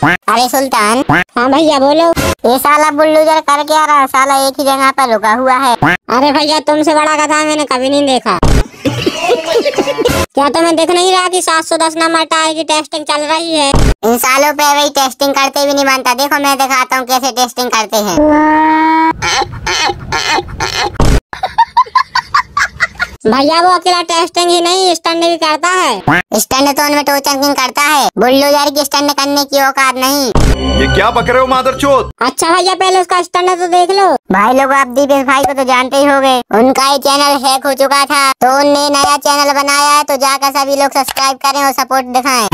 अरे सुल्तान। हाँ भैया बोलो। ये साला बुलडोजर कर क्या रहा, साला एक ही जगह पर रुका हुआ है। अरे भैया तुमसे बड़ा गधा मैंने कभी नहीं देखा। क्या तुम्हें दिख नहीं रहा कि 710 नंबर टायर की टेस्टिंग चल रही है? इन सालों पे वही टेस्टिंग करते भी नहीं बनता। देखो मैं दिखाता हूँ कैसे टेस्टिंग करते हैं। भैया वो अकेला टेस्टिंग ही नहीं स्टंट भी करता है। स्टंट तो उनमें टोचन करता है, बुलडोजर की स्टंट करने की औकात नहीं। ये क्या बक रहे हो मादरचोद? अच्छा भैया पहले उसका स्टंट तो देख लो। भाई लोग आप दीपेश भाई को तो जानते ही होंगे, उनका ही चैनल हैक हो चुका था, तो उनने नया चैनल बनाया है, तो जाकर सभी लोग सब्सक्राइब करें और सपोर्ट दिखाएं।